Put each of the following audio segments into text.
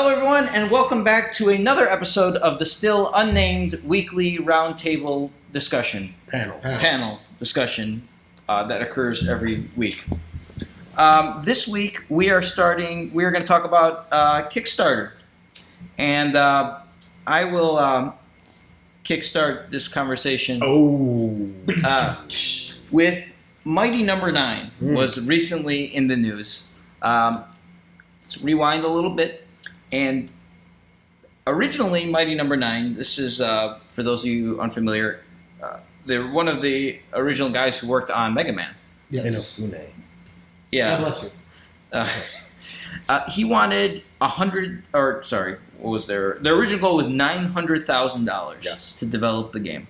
Hello, everyone, and welcome back to another episode of the still unnamed weekly roundtable discussion panel discussion that occurs every week. This week we are going to talk about Kickstarter, and I will kickstart this conversation. With Mighty Number 9 was recently in the news. Let's rewind a little bit. And originally, Mighty Number 9, this is, for those of you unfamiliar, they're one of the original guys who worked on Megaman. Yes. Inofune. Yeah. God bless you. He wanted what was their original goal was $900,000 to develop the game.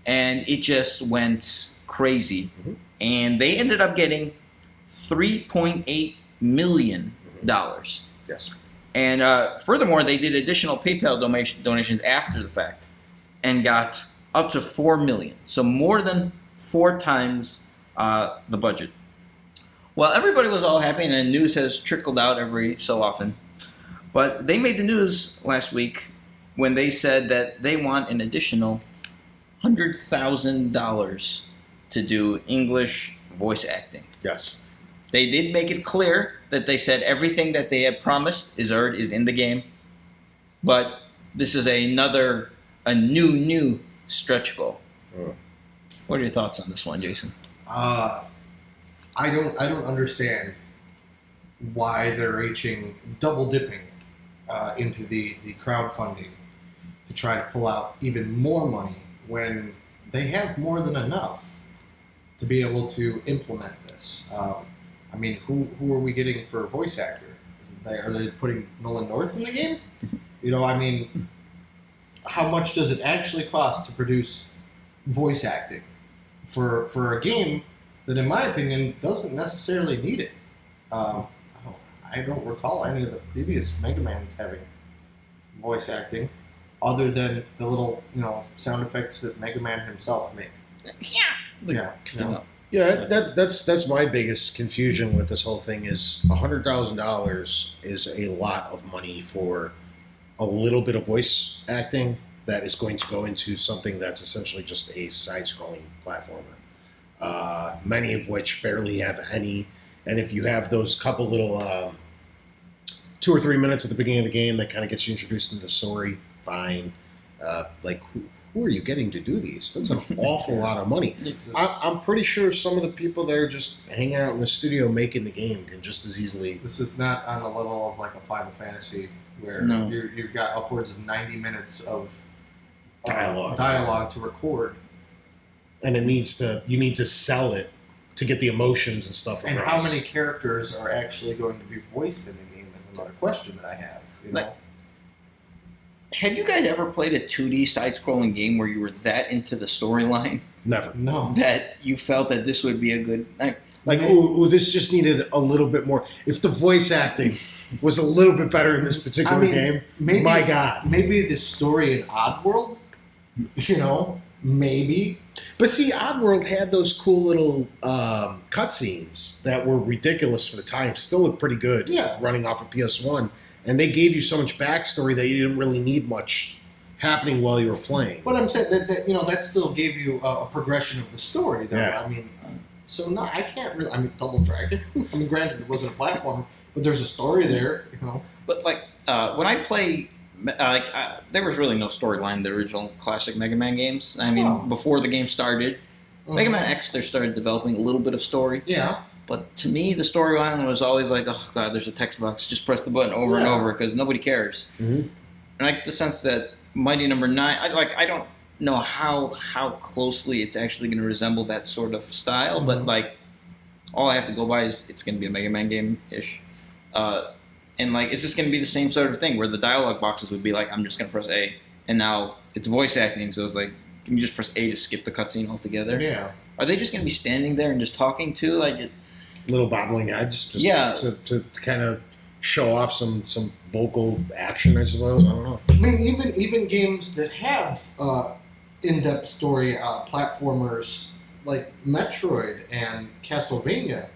And it just went crazy. Mm-hmm. And they ended up getting $3.8 million. Yes. And furthermore, they did additional PayPal donations after the fact and got up to $4 million. So more than 4 times the budget. Well, everybody was all happy, and the news has trickled out every so often. But they made the news last week when they said that they want an additional $100,000 to do English voice acting. Yes. They did make it clear that they said everything that they had promised is in the game. But this is a new stretch goal. What are your thoughts on this one, Jason? I don't understand why they're double dipping into the crowdfunding to try to pull out even more money when they have more than enough to be able to implement this. I mean, who are we getting for a voice actor? Are they putting Nolan North in the game? I mean, how much does it actually cost to produce voice acting for a game that, in my opinion, doesn't necessarily need it? I don't recall any of the previous Megamans having voice acting, other than the little sound effects that Megaman himself made. Yeah, that's my biggest confusion with this whole thing is $100,000 is a lot of money for a little bit of voice acting that is going to go into something that's essentially just a side-scrolling platformer, many of which barely have any. And if you have those couple little 2 or 3 minutes at the beginning of the game that kind of gets you introduced into the story, fine. Who are you getting to do these? That's an awful lot of money. I'm pretty sure some of the people that are just hanging out in the studio making the game can just as easily... This is not on the level of like a Final Fantasy where you've got upwards of 90 minutes of dialogue to record. And you need to sell it to get the emotions and stuff across. And how many characters are actually going to be voiced in the game is another question that I have. Have you guys ever played a 2D side-scrolling game where you were that into the storyline? Never. No. That you felt that this would be a good... this just needed a little bit more. If the voice acting was a little bit better in this particular game, my God. Maybe the story in Oddworld, maybe. But see, Oddworld had those cool little cutscenes that were ridiculous for the time. Still look pretty good running off of PS1. And they gave you so much backstory that you didn't really need much happening while you were playing. But I'm saying that still gave you a progression of the story, though. Yeah. I mean, I can't really. I mean, Double Dragon. I mean, granted, it wasn't a platform, but there's a story there, But when I play, there was really no storyline in the original classic Mega Man games. I mean, before the game started, Mega Man X, they started developing a little bit of story. Yeah. But to me, the storyline was always like, oh, God, there's a text box. Just press the button over and over because nobody cares. Mm-hmm. And I like the sense that Mighty Number 9, I don't know how closely it's actually going to resemble that sort of style, but all I have to go by is it's going to be a Mega Man game-ish. And is this going to be the same sort of thing where the dialogue boxes would be like, I'm just going to press A, and now it's voice acting, so it's like, can you just press A to skip the cutscene altogether? Yeah. Are they just going to be standing there and just talking too? Little bobbling heads, to kind of show off some vocal action, I suppose. I don't know. I mean, even games that have in-depth story platformers like Metroid and Castlevania,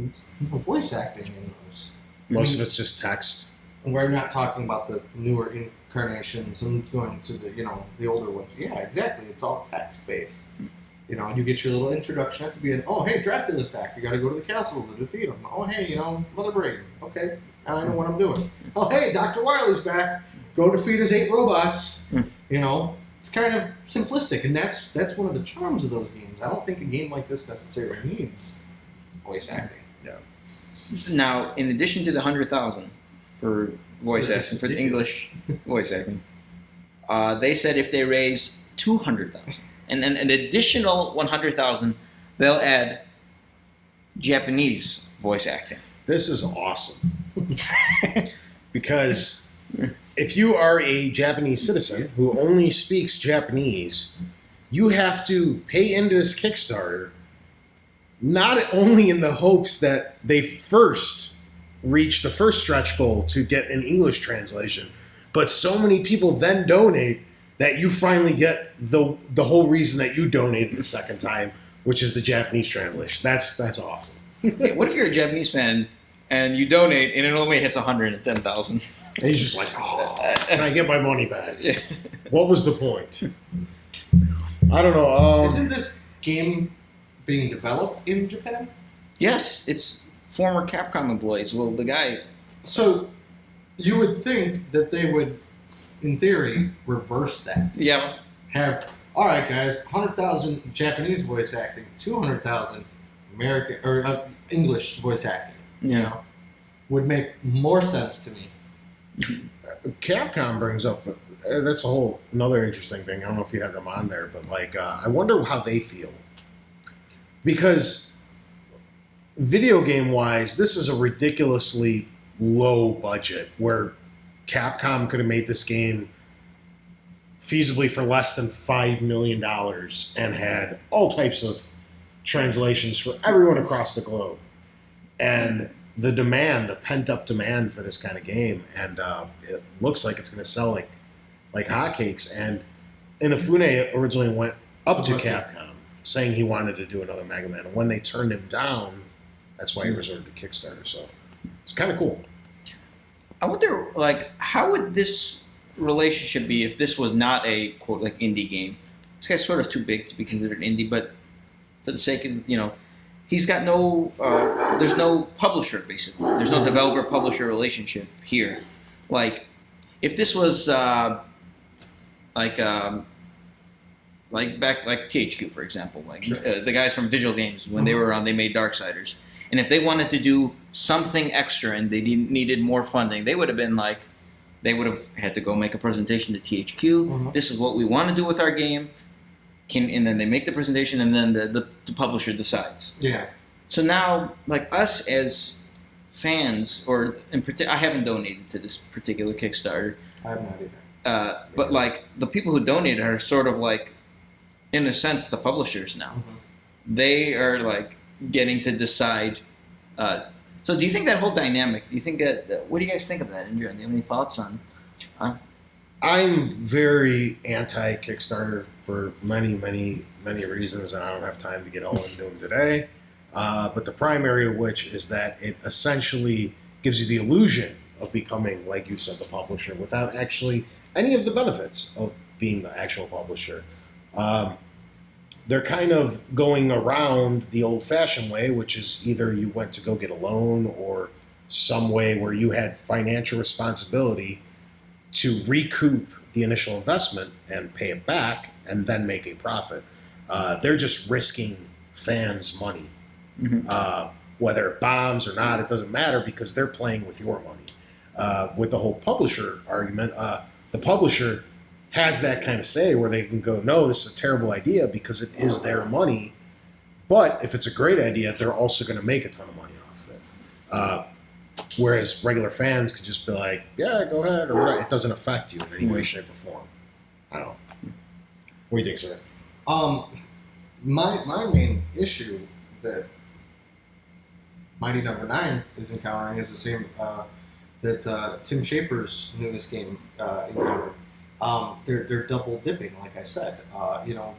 it's no voice acting in those. Most of it's just text. And we're not talking about the newer incarnations and going to the the older ones. Yeah, exactly. It's all text based. You get your little introduction at the beginning. Oh, hey, Dracula's back. You got to go to the castle to defeat him. Oh, hey, Mother Brain. Okay, now I know what I'm doing. Oh, hey, Dr. Wily's back. Go defeat his 8 robots. It's kind of simplistic, and that's one of the charms of those games. I don't think a game like this necessarily needs voice acting. Yeah. Now, in addition to the 100,000 for voice acting, for the English voice acting, they said if they raise 200,000 and then an additional 100,000, they'll add Japanese voice acting. This is awesome. Because if you are a Japanese citizen who only speaks Japanese, you have to pay into this Kickstarter not only in the hopes that they first reach the first stretch goal to get an English translation, but so many people then donate that you finally get the whole reason that you donated the second time, which is the Japanese translation. That's awesome. Hey, what if you're a Japanese fan and you donate and it only hits 110,000? And you're just like, oh, can I get my money back? Yeah. What was the point? I don't know. Isn't this game being developed in Japan? Yes, it's former Capcom employees. Well, the guy... So you would think that they would, in theory, reverse that. Yeah. Have, all right, guys, 100,000 Japanese voice acting, 200,000 American or English voice acting. Yeah. Would make more sense to me. Capcom brings up, that's a whole another interesting thing. I don't know if you have them on there, but I wonder how they feel. Because video game wise, this is a ridiculously low budget where Capcom could have made this game feasibly for less than $5 million and had all types of translations for everyone across the globe. And the demand, the pent-up demand for this kind of game, and it looks like it's going to sell like hotcakes. And Inafune originally went up to Capcom saying he wanted to do another Megaman, and when they turned him down, that's why he resorted to Kickstarter. So it's kind of cool. I wonder, how would this relationship be if this was not a, quote, indie game? This guy's sort of too big to be considered indie, but for the sake of, he's got no, there's no publisher, basically. There's no developer-publisher relationship here. If this was, THQ, for example, the guys from Visual Games, when they were around, they made Darksiders. And if they wanted to do something extra and they needed more funding, they would have been they would have had to go make a presentation to THQ. Mm-hmm. This is what we want to do with our game. And then they make the presentation, and then the publisher decides. Yeah. So now, us as fans, or I haven't donated to this particular Kickstarter. I have not either. But the people who donated are sort of in a sense, the publishers now. Mm-hmm. They are getting to decide. So do you think that whole dynamic? Do you think that? What do you guys think of that, Andrew? Do you have any thoughts on? I'm very anti-Kickstarter for many, many, many reasons, and I don't have time to get all into them today. But the primary of which is that it essentially gives you the illusion of becoming, like you said, the publisher without actually any of the benefits of being the actual publisher. They're kind of going around the old-fashioned way, which is either you went to go get a loan or some way where you had financial responsibility to recoup the initial investment and pay it back and then make a profit. They're just risking fans' money. Mm-hmm. Whether it bombs or not, it doesn't matter because they're playing with your money. With the whole publisher argument, the publisher has that kind of say where they can go, no, this is a terrible idea because it is their money. But if it's a great idea, they're also going to make a ton of money off it. Whereas regular fans could just be like, yeah, go ahead, or whatever. It doesn't affect you in any way, shape, or form. I don't know. What do you think, sir? My main issue that Mighty Number 9 is encountering is the same that Tim Schafer's newest game encountered. They're double dipping, like I said.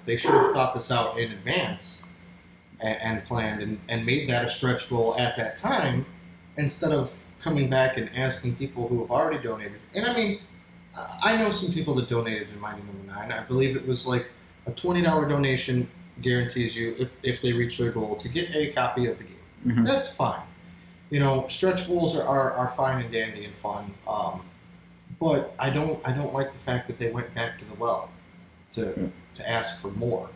They should have thought this out in advance and planned and made that a stretch goal at that time instead of coming back and asking people who have already donated. And I mean, I know some people that donated in Mighty Number 9. I believe it was like a $20 donation guarantees you, if they reach their goal, to get a copy of the game. Mm-hmm. That's fine. You know, stretch goals are fine and dandy and fun. But I don't like the fact that they went back to the well to ask for more.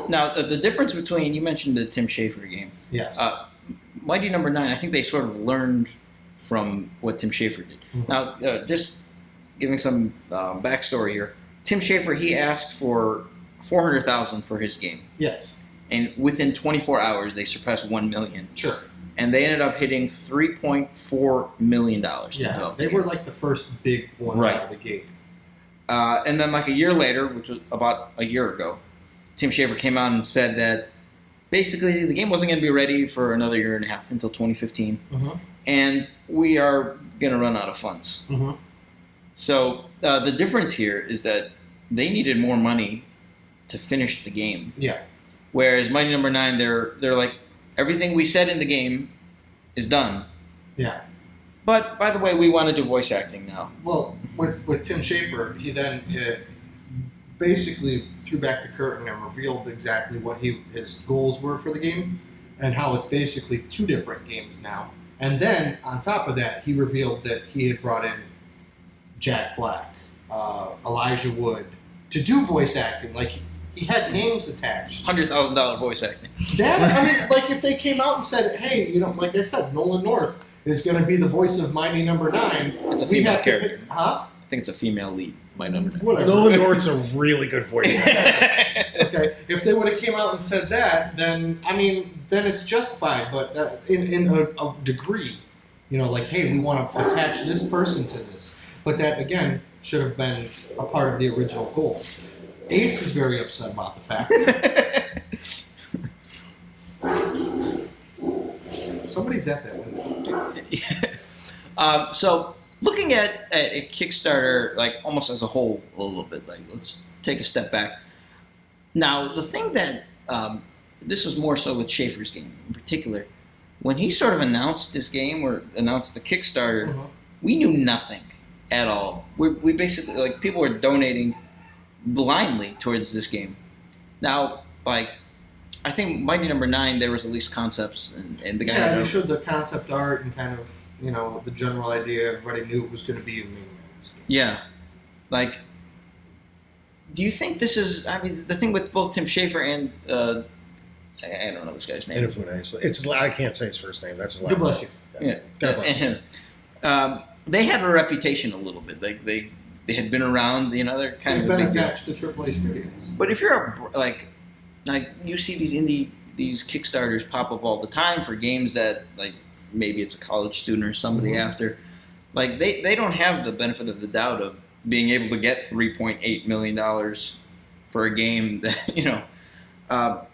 Now, the difference between, you mentioned the Tim Schafer game. Yes. Mighty Number 9, I think they sort of learned from what Tim Schafer did. Mm-hmm. Now, just giving some backstory here. Tim Schafer, he asked for $400,000 for his game. Yes. And within 24 hours, they surpassed $1 million. Sure. And they ended up hitting $3.4 million to develop they the were game. like the first big ones Right. out of the gate. And then like a year later, which was about a year ago, Tim Schafer came out and said that basically the game wasn't going to be ready for another year and a half, until 2015. Mm-hmm. And we are going to run out of funds. Mm-hmm. So the difference here is that they needed more money to finish the game. Yeah. Whereas Mighty Number 9, they're like, everything we said in the game is done. Yeah. But, by the way, we want to do voice acting now. Well, with Tim Schafer, he then basically threw back the curtain and revealed exactly what his goals were for the game, and how it's basically 2 different games now. And then, on top of that, he revealed that he had brought in Jack Black, Elijah Wood, to do voice acting. Like, he had names attached. $100,000 voice acting. That's, I mean, like, if they came out and said, hey, you know, like I said, Nolan North is going to be the voice of Mighty Number 9. It's a female character. Huh? I think it's a female lead, Mighty Number 9. Whatever. Nolan North's a really good voice actor. Okay, if they would have came out and said that, then, I mean, then it's justified, but in a degree, you know, like, hey, we want to attach this person to this. But that, again, should have been a part of the original goal. Ace is very upset about the fact. Somebody's at that window. So, looking at a Kickstarter, like, almost as a whole, a little bit, like, let's take a step back. Now, the thing that, this was more so with Schafer's game in particular, when he sort of announced his game, or announced the Kickstarter, we knew nothing at all. We basically, like, people were donating blindly towards this game. Now, like, I think Mighty Number 9, there was at least concepts, and the guy. Yeah, they showed the concept art and kind of, you know, the general idea. Everybody knew it was going to be a Megaman. Yeah, like, do you think this is? I mean, the thing with both Tim Schafer and I don't know this guy's name. It's I can't say his first name. That's his last God bless you. Yeah, God bless and him. They had a reputation a little bit. Like they had been around. You know, they're kind They've of a been big deal. attached to AAA studios. But if you're like you see these Kickstarters pop up all the time for games that, like, maybe it's a college student or somebody after, like, they don't have the benefit of the doubt of being able to get $3.8 million for a game that, you know. What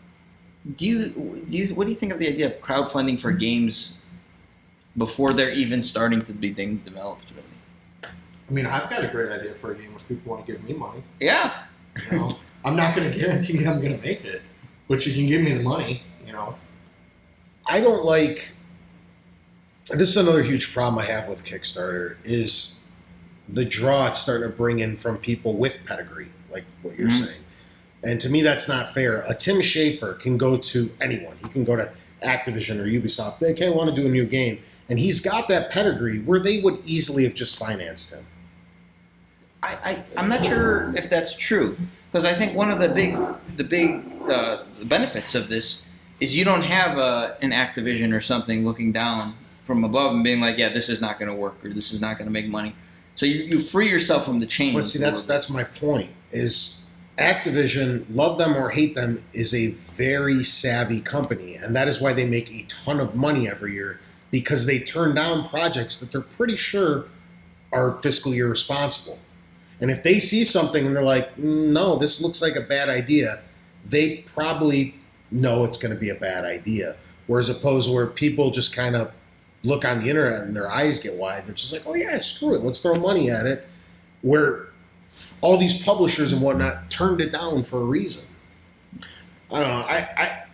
do you think of the idea of crowdfunding for games before they're even starting to be being developed? Really? I mean, I've got a great idea for a game if people want to give me money. Yeah. You know, I'm not going to guarantee I'm going to make it, but you can give me the money. You know. I don't like. This is another huge problem I have with Kickstarter is the draw it's starting to bring in from people with pedigree, like what you're saying. And to me, that's not fair. A Tim Schafer can go to anyone. He can go to Activision or Ubisoft. Like, hey, I want to do a new game. And he's got that pedigree where they would easily have just financed him. I'm not sure if that's true, because I think one of the big benefits of this is you don't have an Activision or something looking down from above and being like, yeah, this is not going to work, or this is not going to make money. So you free yourself from the chains. But see, that's my point. Is Activision, love them or hate them, is a very savvy company, and that is why they make a ton of money every year, because they turn down projects that they're pretty sure are fiscally irresponsible. And if they see something and they're like, no, this looks like a bad idea, they probably know it's going to be a bad idea. Whereas opposed where people just kind of look on the internet and their eyes get wide, they're just like, oh yeah, screw it, let's throw money at it. Where all these publishers and whatnot turned it down for a reason. I don't know.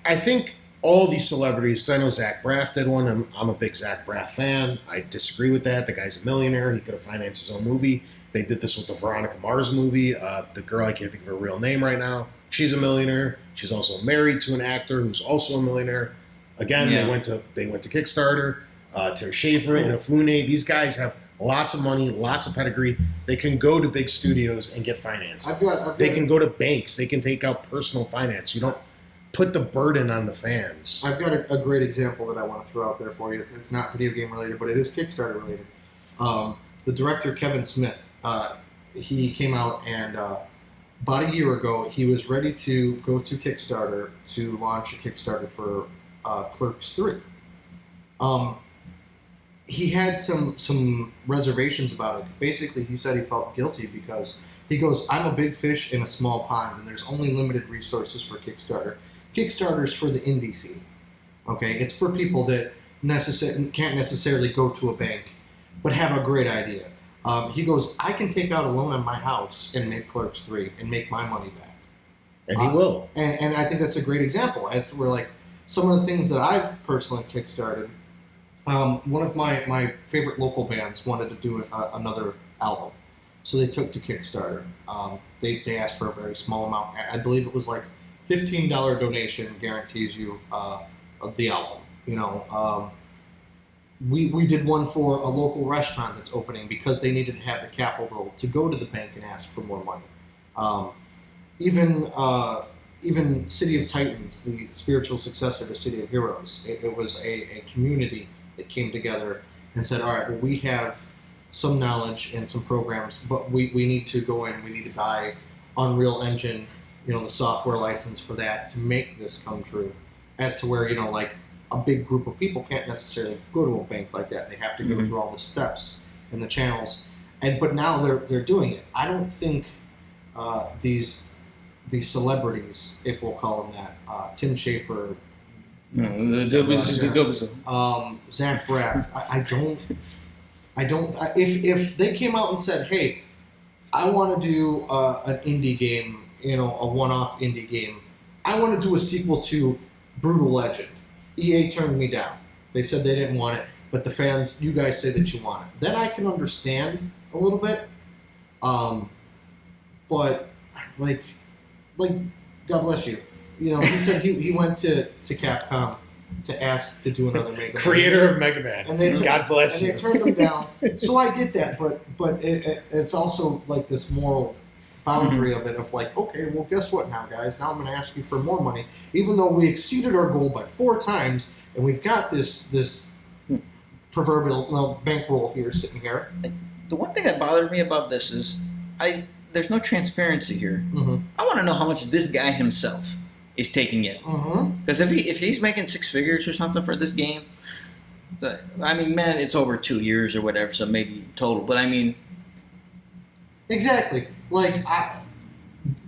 I think all these celebrities. 'Cause I know Zach Braff did one. I'm a big Zach Braff fan. I disagree with that. The guy's a millionaire. He could have financed his own movie. They did this with the Veronica Mars movie. The girl, I can't think of her real name right now. She's a millionaire. She's also married to an actor who's also a millionaire. Again, they went to Kickstarter. Terry Schafer and Afune. These guys have lots of money, lots of pedigree. They can go to big studios and get financing. They can go to banks. They can take out personal finance. You don't put the burden on the fans. I've got a great example that I want to throw out there for you. It's not video game related, but it is Kickstarter related. The director, Kevin Smith, he came out and about a year ago, he was ready to go to Kickstarter to launch a Kickstarter for Clerks 3. He had some reservations about it. Basically, he said he felt guilty because he goes, I'm a big fish in a small pond, and there's only limited resources for Kickstarter. Kickstarter's for the indie scene. Okay, it's for people that can't necessarily go to a bank, but have a great idea. He goes, I can take out a loan on my house and make Clerks 3 and make my money back. And he will. And I think that's a great example as to where, like, some of the things that I've personally kickstarted. One of my favorite local bands wanted to do another album, so they took to Kickstarter. They asked for a very small amount. I believe it was like $15 donation guarantees you the album. You know, we did one for a local restaurant that's opening because they needed to have the capital to go to the bank and ask for more money. Even City of Titans, the spiritual successor to City of Heroes, it was a community that came together and said, all right, well, we have some knowledge and some programs, but we need to go in, we need to buy Unreal Engine, the software license for that to make this come true, as to where, like, a big group of people can't necessarily go to a bank like that. They have to go through all the steps and the channels. But now they're doing it. I don't think these celebrities, if we'll call them that, Tim Schafer, Zach Braff, I don't. If they came out and said, "Hey, I want to do an indie game, a one-off indie game. I want to do a sequel to Brutal Legend." EA turned me down. They said they didn't want it, but the fans, you guys say that you want it. Then I can understand a little bit. But like, God bless you. He said he went to Capcom to ask to do another Megaman. Creator of Megaman. And God bless you. And they turned him down. So I get that, but it's also like this moral boundary of it, of like, okay, well, guess what now, guys? Now I'm going to ask you for more money, even though we exceeded our goal by 4 times, and we've got this proverbial bankroll here sitting here. The one thing that bothered me about this is there's no transparency here. Mm-hmm. I want to know how much this guy himself is taking in. Because if he's making 6 figures or something for this game, it's over 2 years or whatever, so maybe total. But exactly. Like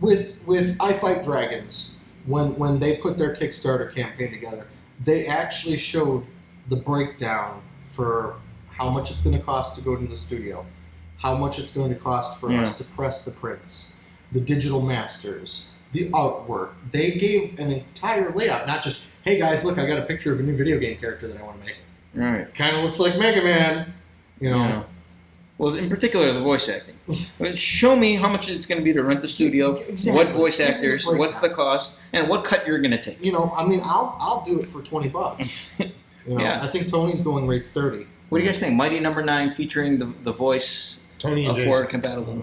with I Fight Dragons, when they put their Kickstarter campaign together, they actually showed the breakdown for how much it's going to cost to go to the studio, how much it's going to cost for us to press the prints, the digital masters, the artwork. They gave an entire layout, not just, hey guys, look, I got a picture of a new video game character that I want to make. Right. Kind of looks like Megaman, Yeah. Well, in particular, the voice acting. Show me how much it's going to be to rent the studio, what voice actors, what's the cost, and what cut you're going to take. I'll do it for $20. Yeah. I think Tony's going rates 30. What do you guys think? Mighty Number 9 featuring the voice Tony and of FWD Compatible.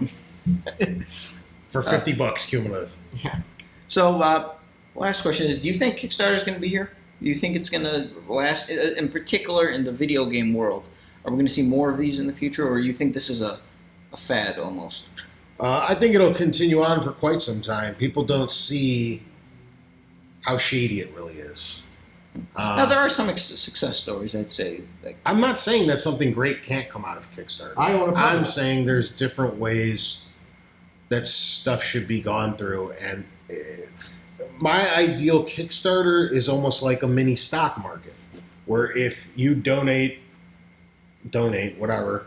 For $50 cumulative. Yeah. So, last question is, do you think Kickstarter is going to be here? Do you think it's going to last, in particular in the video game world? Are we going to see more of these in the future, or you think this is a fad almost? I think it'll continue on for quite some time. People don't see how shady it really is. Now, there are some success stories, I'd say. I'm not saying that something great can't come out of Kickstarter. I'm saying there's different ways that stuff should be gone through. And my ideal Kickstarter is almost like a mini stock market, where if you donate, whatever,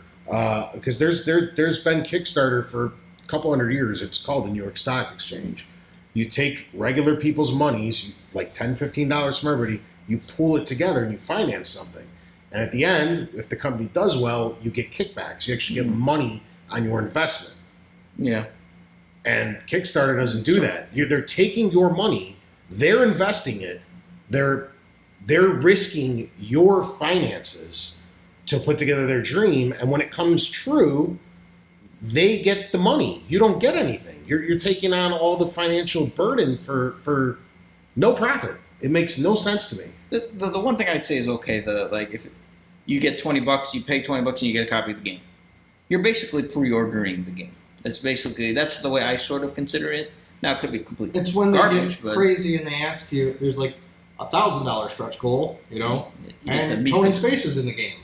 because there's been Kickstarter for a couple hundred years. It's called the New York Stock Exchange. You take regular people's monies, like $10, $15 from everybody, You pool it together and you finance something. And at the end, if the company does well, you get kickbacks. You actually get money on your investment. Yeah. And Kickstarter doesn't do that. They're taking your money, they're investing it, they're risking your finances to put together their dream, and when it comes true, they get the money. You don't get anything. You're taking on all the financial burden for no profit. It makes no sense to me. The one thing I'd say is okay. If you get $20, you pay $20 and you get a copy of the game. You're basically pre-ordering the game. That's the way I sort of consider it. Now it could be completely It's when garbage, they get crazy and they ask you, there's like $1,000 stretch goal, and Tony's face is in the game.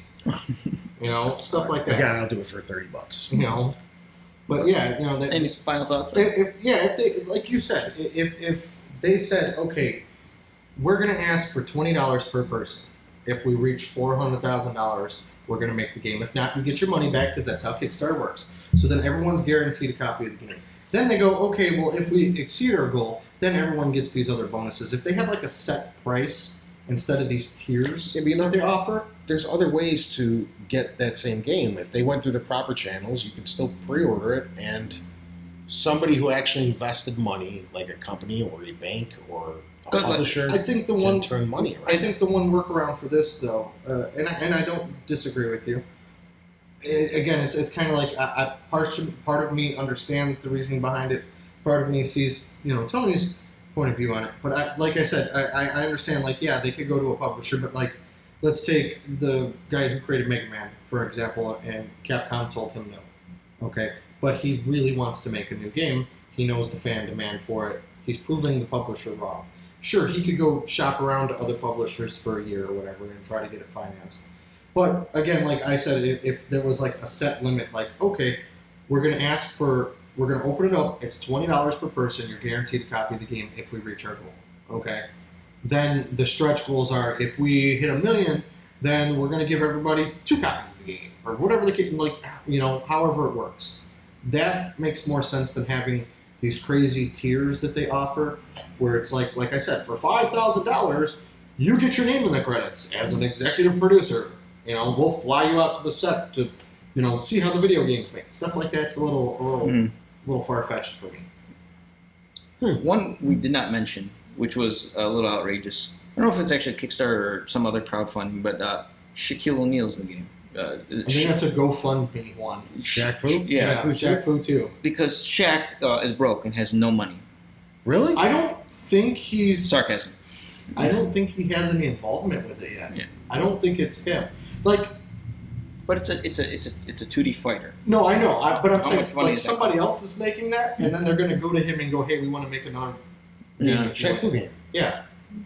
Stuff like that. Again, I'll do it for $30. But yeah, Any final thoughts? If they, like you said, if they said, okay, we're going to ask for $20 per person. If we reach $400,000, we're going to make the game. If not, you get your money back because that's how Kickstarter works. So then everyone's guaranteed a copy of the game. Then they go, okay, well, if we exceed our goal, then everyone gets these other bonuses. If they have like a set price instead of these tiers they offer, there's other ways to get that same game. If they went through the proper channels, you can still pre-order it, and somebody who actually invested money, like a company or a bank or a publisher, I think can turn money around. I think the one workaround for this, though, and I don't disagree with you. Again, it's kind of like part of me understands the reasoning behind it. Part of me sees Tony's point of view on it. But like I said, I understand. Like, yeah, they could go to a publisher, but like, let's take the guy who created Megaman, for example, and Capcom told him no. Okay, but he really wants to make a new game. He knows the fan demand for it. He's proving the publisher wrong. Sure, he could go shop around to other publishers for a year or whatever and try to get it financed. But again, like I said, if there was like a set limit, like, okay, we're going to open it up, it's $20 per person, you're guaranteed a copy of the game if we reach our goal. Okay. Then the stretch goals are, if we hit 1 million, then we're going to give everybody 2 copies of the game, or whatever the case, however it works. That makes more sense than having these crazy tiers that they offer, where it's like I said, for $5,000, you get your name in the credits as an executive producer. We'll fly you out to the set to, see how the video game's made. Stuff like that's a little far-fetched for me. One we did not mention, which was a little outrageous. I don't know if it's actually Kickstarter or some other crowdfunding, but Shaquille O'Neal's new game. I think that's a GoFundMe one. Shaq Fu? Yeah, Shaq Fu too. Because Shaq is broke and has no money. Really? I don't think he's... Sarcasm. I don't think he has any involvement with it yet. Yeah. I don't think it's him. Like... But it's a 2D fighter. No, I know. But I'm How saying, much money like, is that somebody else is making that, and then they're going to go to him and go, hey, we want to make another Shaq Fu game. Yeah.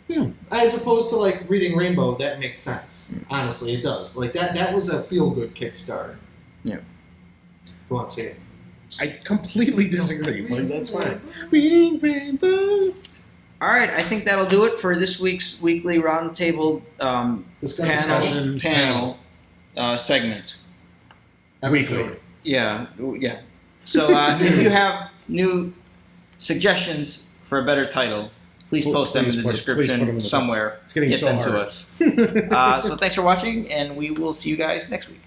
Yeah. As opposed to, like, reading Rainbow, that makes sense. Honestly, it does. Like, that was a feel-good Kickstarter. Yeah. Go on, say it. I completely disagree, but that's fine. Reading Rainbow. All right, I think that'll do it for this week's weekly roundtable panel segment. Weekly. Yeah. So if you have new suggestions for a better title, please post them in the description somewhere. It's getting Get so them hard. to us. So thanks for watching, and we will see you guys next week.